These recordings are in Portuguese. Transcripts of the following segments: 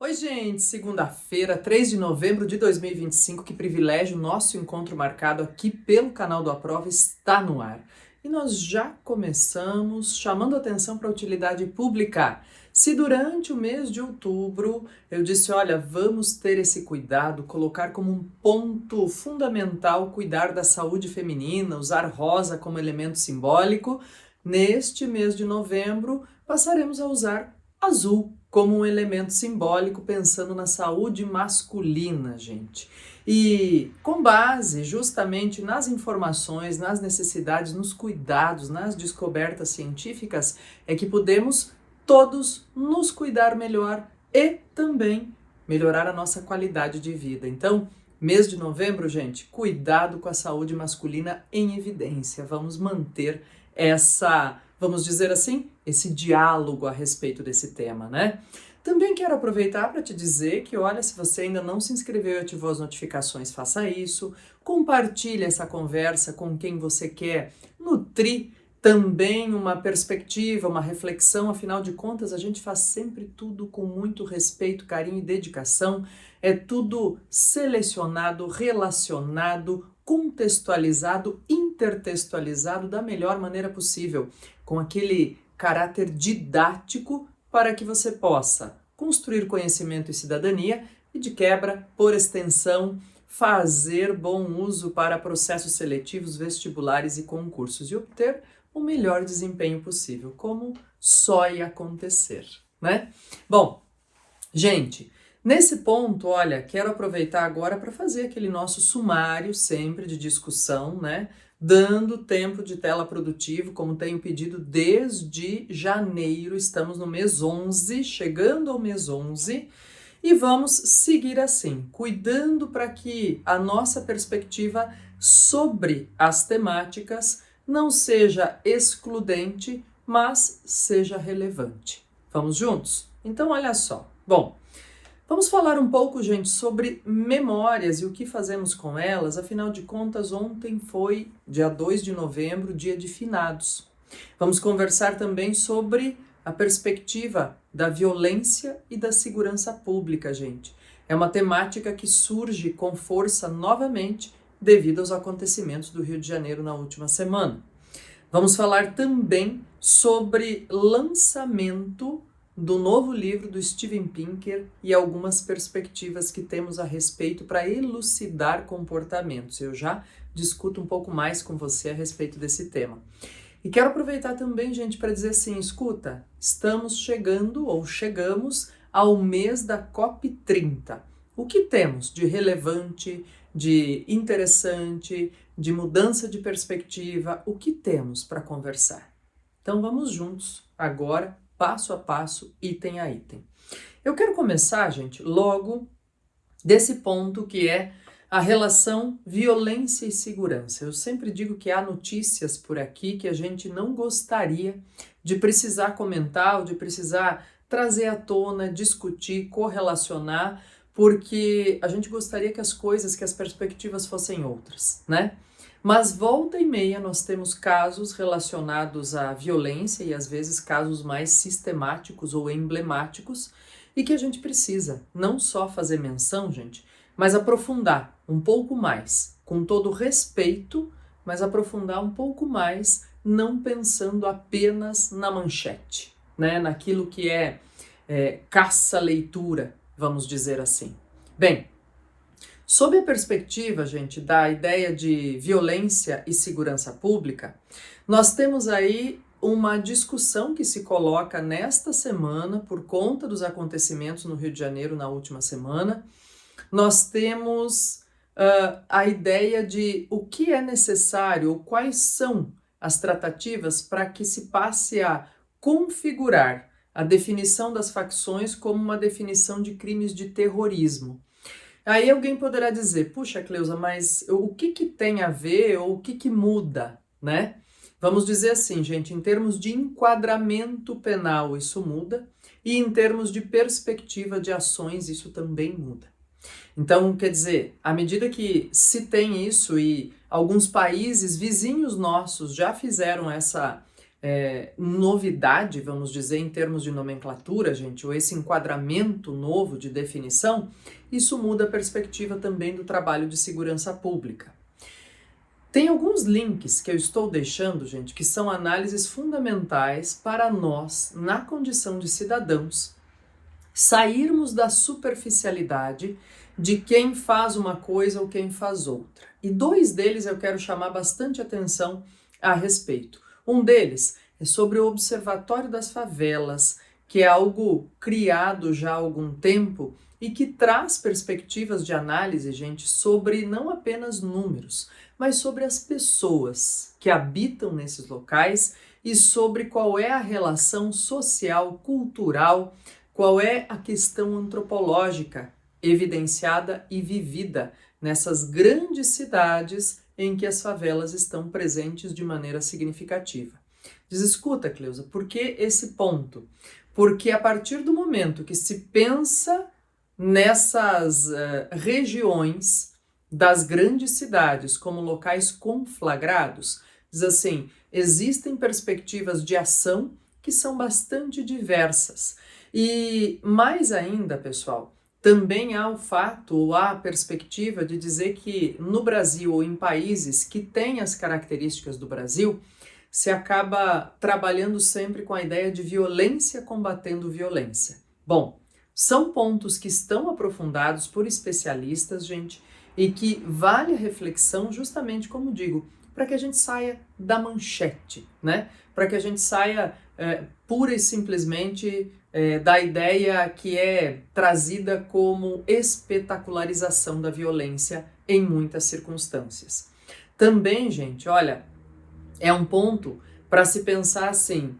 Oi, gente! Segunda-feira, 3 de novembro de 2025, que privilégio! Nosso encontro marcado aqui pelo canal do Aprova está no ar. E nós já começamos chamando atenção para a utilidade pública. Se durante o mês de outubro eu disse, olha, vamos ter esse cuidado, colocar como um ponto fundamental cuidar da saúde feminina, usar rosa como elemento simbólico, neste mês de novembro passaremos a usar azul como um elemento simbólico, pensando na saúde masculina, gente. E com base justamente nas informações, nas necessidades, nos cuidados, nas descobertas científicas, é que podemos todos nos cuidar melhor e também melhorar a nossa qualidade de vida. Então, mês de novembro, gente, cuidado com a saúde masculina em evidência. Vamos manter vamos dizer assim, esse diálogo a respeito desse tema, né? Também quero aproveitar para te dizer que, olha, se você ainda não se inscreveu e ativou as notificações, faça isso. Compartilhe essa conversa com quem você quer nutrir também uma perspectiva, uma reflexão. Afinal de contas, a gente faz sempre tudo com muito respeito, carinho e dedicação. É tudo selecionado, relacionado, contextualizado, intertextualizado da melhor maneira possível, com aquele caráter didático para que você possa construir conhecimento e cidadania e, de quebra, por extensão, fazer bom uso para processos seletivos, vestibulares e concursos e obter o melhor desempenho possível, como só ia acontecer, né? Bom, gente, nesse ponto, olha, quero aproveitar agora para fazer aquele nosso sumário sempre de discussão, né? Dando tempo de tela produtivo, como tenho pedido desde janeiro, estamos no mês 11, chegando ao mês 11, e vamos seguir assim, cuidando para que a nossa perspectiva sobre as temáticas não seja excludente, mas seja relevante. Vamos juntos? Então, olha só. Bom, vamos falar um pouco, gente, sobre memórias e o que fazemos com elas. Afinal de contas, ontem foi dia 2 de novembro, dia de finados. Vamos conversar também sobre a perspectiva da violência e da segurança pública, gente. É uma temática que surge com força novamente devido aos acontecimentos do Rio de Janeiro na última semana. Vamos falar também sobre lançamento do novo livro do Steven Pinker e algumas perspectivas que temos a respeito para elucidar comportamentos. Eu já discuto um pouco mais com você a respeito desse tema. E quero aproveitar também, gente, para dizer assim, escuta, estamos chegando ou chegamos ao mês da COP30. O que temos de relevante, de interessante, de mudança de perspectiva? O que temos para conversar? Então vamos juntos agora, passo a passo, item a item. Eu quero começar, gente, logo desse ponto que é a relação violência e segurança. Eu sempre digo que há notícias por aqui que a gente não gostaria de precisar comentar ou de precisar trazer à tona, discutir, correlacionar, porque a gente gostaria que as coisas, que as perspectivas fossem outras, né? Mas volta e meia nós temos casos relacionados à violência e às vezes casos mais sistemáticos ou emblemáticos e que a gente precisa não só fazer menção, gente, mas aprofundar um pouco mais, com todo respeito, mas aprofundar um pouco mais, não pensando apenas na manchete, né? Naquilo que é caça-leitura, vamos dizer assim. Bem, sob a perspectiva, gente, da ideia de violência e segurança pública, nós temos aí uma discussão que se coloca nesta semana por conta dos acontecimentos no Rio de Janeiro na última semana. Nós temos a ideia de o que é necessário, ou quais são as tratativas para que se passe a configurar a definição das facções como uma definição de crimes de terrorismo. Aí alguém poderá dizer, puxa, Cleusa, mas o que tem a ver ou o que muda, né? Vamos dizer assim, gente, em termos de enquadramento penal isso muda e em termos de perspectiva de ações isso também muda. Então, quer dizer, à medida que se tem isso e alguns países vizinhos nossos já fizeram novidade, vamos dizer, em termos de nomenclatura, gente, ou esse enquadramento novo de definição, isso muda a perspectiva também do trabalho de segurança pública. Tem alguns links que eu estou deixando, gente, que são análises fundamentais para nós, na condição de cidadãos, sairmos da superficialidade de quem faz uma coisa ou quem faz outra. E 2 deles eu quero chamar bastante atenção a respeito. Um deles é sobre o Observatório das Favelas, que é algo criado já há algum tempo e que traz perspectivas de análise, gente, sobre não apenas números, mas sobre as pessoas que habitam nesses locais e sobre qual é a relação social, cultural, qual é a questão antropológica evidenciada e vivida nessas grandes cidades em que as favelas estão presentes de maneira significativa. Diz, escuta, Cleusa, por que esse ponto? Porque a partir do momento que se pensa nessas regiões das grandes cidades como locais conflagrados, diz assim, existem perspectivas de ação que são bastante diversas. E mais ainda, pessoal, também há o fato, ou há a perspectiva de dizer que no Brasil ou em países que têm as características do Brasil, se acaba trabalhando sempre com a ideia de violência combatendo violência. Bom, são pontos que estão aprofundados por especialistas, gente, e que vale a reflexão justamente, como digo, para que a gente saia da manchete, né? Para que a gente saia pura e simplesmente da ideia que é trazida como espetacularização da violência em muitas circunstâncias. Também, gente, olha, é um ponto para se pensar assim,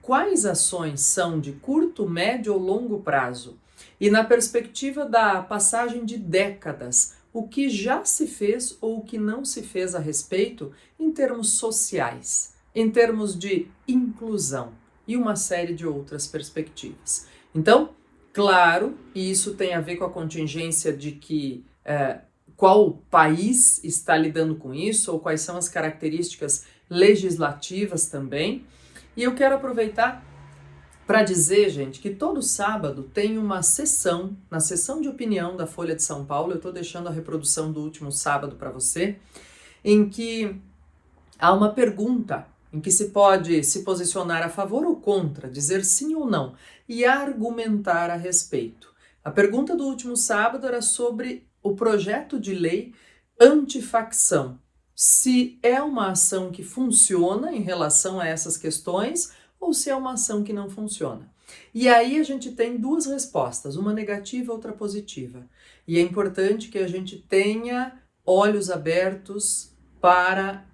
quais ações são de curto, médio ou longo prazo? E na perspectiva da passagem de décadas, o que já se fez ou o que não se fez a respeito em termos sociais, em termos de inclusão e uma série de outras perspectivas. Então, claro, e isso tem a ver com a contingência de que qual país está lidando com isso ou quais são as características legislativas também. E eu quero aproveitar para dizer, gente, que todo sábado tem uma sessão, na sessão de opinião da Folha de São Paulo, eu estou deixando a reprodução do último sábado para você, em que há uma pergunta em que se pode se posicionar a favor ou contra, dizer sim ou não, e argumentar a respeito. A pergunta do último sábado era sobre o projeto de lei antifacção. Se é uma ação que funciona em relação a essas questões ou se é uma ação que não funciona. E aí a gente tem 2 respostas, uma negativa e outra positiva. E é importante que a gente tenha olhos abertos para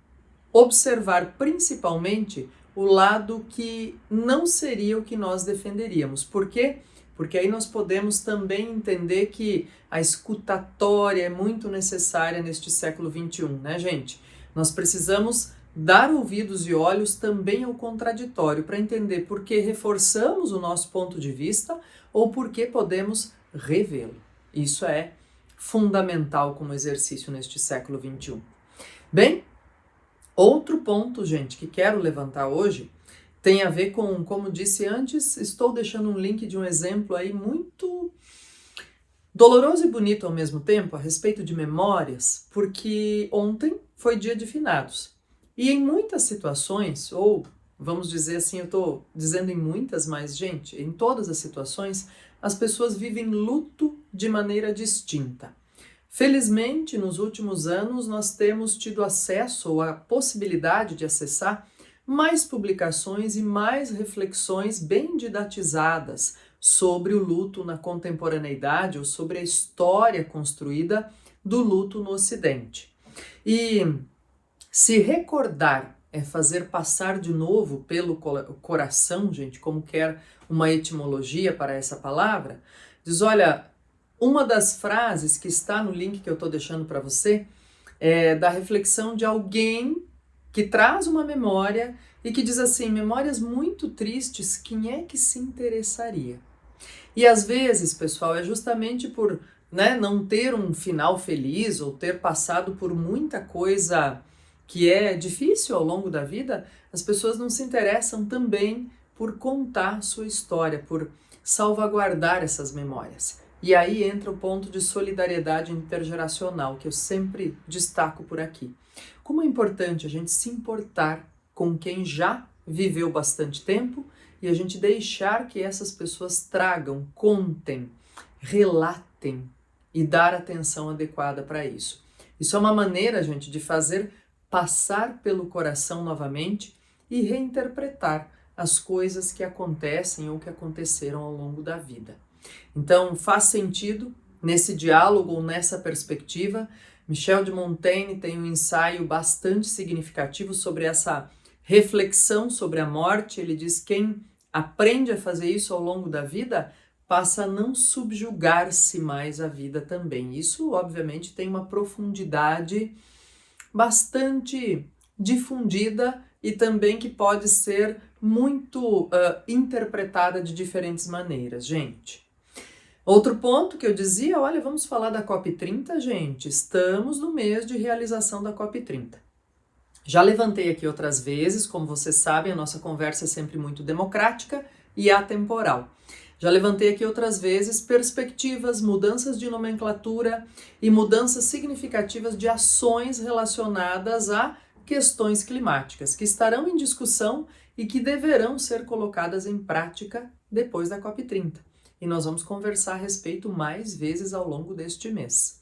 observar principalmente o lado que não seria o que nós defenderíamos. Por quê? Porque aí nós podemos também entender que a escutatória é muito necessária neste século XXI, né, gente? Nós precisamos dar ouvidos e olhos também ao contraditório para entender por que reforçamos o nosso ponto de vista ou por que podemos revê-lo. Isso é fundamental como exercício neste século XXI. Bem, outro ponto, gente, que quero levantar hoje tem a ver com, como disse antes, estou deixando um link de um exemplo aí muito doloroso e bonito ao mesmo tempo, a respeito de memórias, porque ontem foi dia de finados. E em muitas situações, ou vamos dizer assim, eu estou dizendo em muitas, mas gente, em todas as situações, as pessoas vivem luto de maneira distinta. Felizmente, nos últimos anos, nós temos tido acesso ou a possibilidade de acessar mais publicações e mais reflexões bem didatizadas sobre o luto na contemporaneidade ou sobre a história construída do luto no Ocidente. E se recordar é fazer passar de novo pelo coração, gente, como quer uma etimologia para essa palavra, diz, olha, uma das frases que está no link que eu estou deixando para você é da reflexão de alguém que traz uma memória e que diz assim, memórias muito tristes, quem é que se interessaria? E às vezes, pessoal, é justamente por não ter um final feliz ou ter passado por muita coisa que é difícil ao longo da vida, as pessoas não se interessam também por contar a sua história, por salvaguardar essas memórias. E aí entra o ponto de solidariedade intergeracional, que eu sempre destaco por aqui. Como é importante a gente se importar com quem já viveu bastante tempo e a gente deixar que essas pessoas tragam, contem, relatem e dar atenção adequada para isso. Isso é uma maneira, gente, de fazer passar pelo coração novamente e reinterpretar as coisas que acontecem ou que aconteceram ao longo da vida. Então, faz sentido, nesse diálogo ou nessa perspectiva, Michel de Montaigne tem um ensaio bastante significativo sobre essa reflexão sobre a morte. Ele diz que quem aprende a fazer isso ao longo da vida passa a não subjugar-se mais à vida também. Isso, obviamente, tem uma profundidade bastante difundida e também que pode ser muito interpretada de diferentes maneiras, gente. Outro ponto que eu dizia, olha, vamos falar da COP30, gente. Estamos no mês de realização da COP30. Já levantei aqui outras vezes, como vocês sabem, a nossa conversa é sempre muito democrática e atemporal. Já levantei aqui outras vezes perspectivas, mudanças de nomenclatura e mudanças significativas de ações relacionadas a questões climáticas que estarão em discussão e que deverão ser colocadas em prática depois da COP30. E nós vamos conversar a respeito mais vezes ao longo deste mês.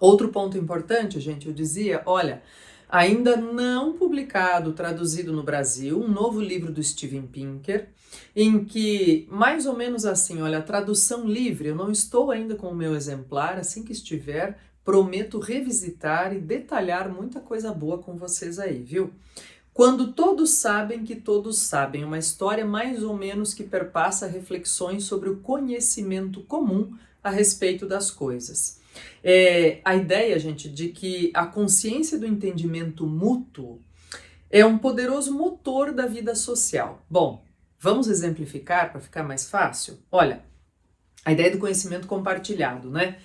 Outro ponto importante, gente, eu dizia, olha, ainda não publicado, traduzido no Brasil, um novo livro do Steven Pinker, em que, mais ou menos assim, olha, a tradução livre, eu não estou ainda com o meu exemplar, assim que estiver, prometo revisitar e detalhar muita coisa boa com vocês aí, viu? Quando todos sabem que todos sabem, uma história mais ou menos que perpassa reflexões sobre o conhecimento comum a respeito das coisas. A ideia, gente, de que a consciência do entendimento mútuo é um poderoso motor da vida social. Bom, vamos exemplificar para ficar mais fácil? Olha, a ideia do conhecimento compartilhado, né?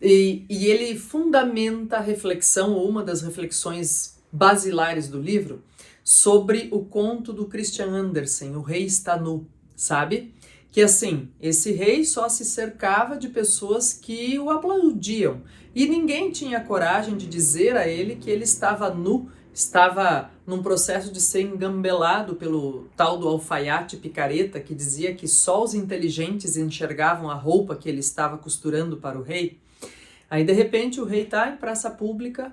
E ele fundamenta a reflexão, ou uma das reflexões basilares do livro, sobre o conto do Christian Andersen, O Rei Está Nu, sabe? Que assim, esse rei só se cercava de pessoas que o aplaudiam e ninguém tinha coragem de dizer a ele que ele estava nu, estava num processo de ser engambelado pelo tal do alfaiate picareta que dizia que só os inteligentes enxergavam a roupa que ele estava costurando para o rei. Aí de repente o rei está em praça pública,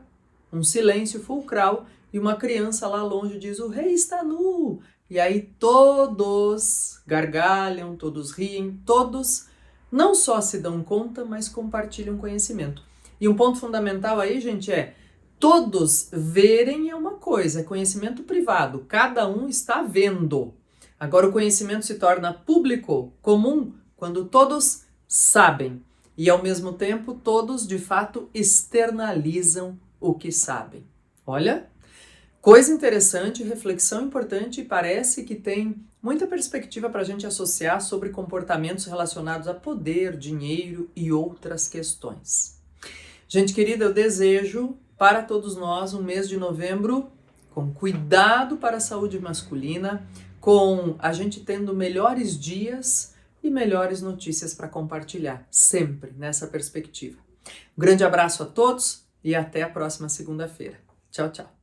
um silêncio fulcral e uma criança lá longe diz: o rei está nu! E aí todos gargalham, todos riem, todos não só se dão conta, mas compartilham conhecimento. E um ponto fundamental aí, gente, é todos verem é uma coisa, é conhecimento privado, cada um está vendo. Agora o conhecimento se torna público, comum, quando todos sabem e ao mesmo tempo todos de fato externalizam o que sabem. Olha, coisa interessante, reflexão importante e parece que tem muita perspectiva para a gente associar sobre comportamentos relacionados a poder, dinheiro e outras questões. Gente querida, eu desejo para todos nós um mês de novembro com cuidado para a saúde masculina, com a gente tendo melhores dias e melhores notícias para compartilhar, sempre nessa perspectiva. Um grande abraço a todos e até a próxima segunda-feira. Tchau, tchau.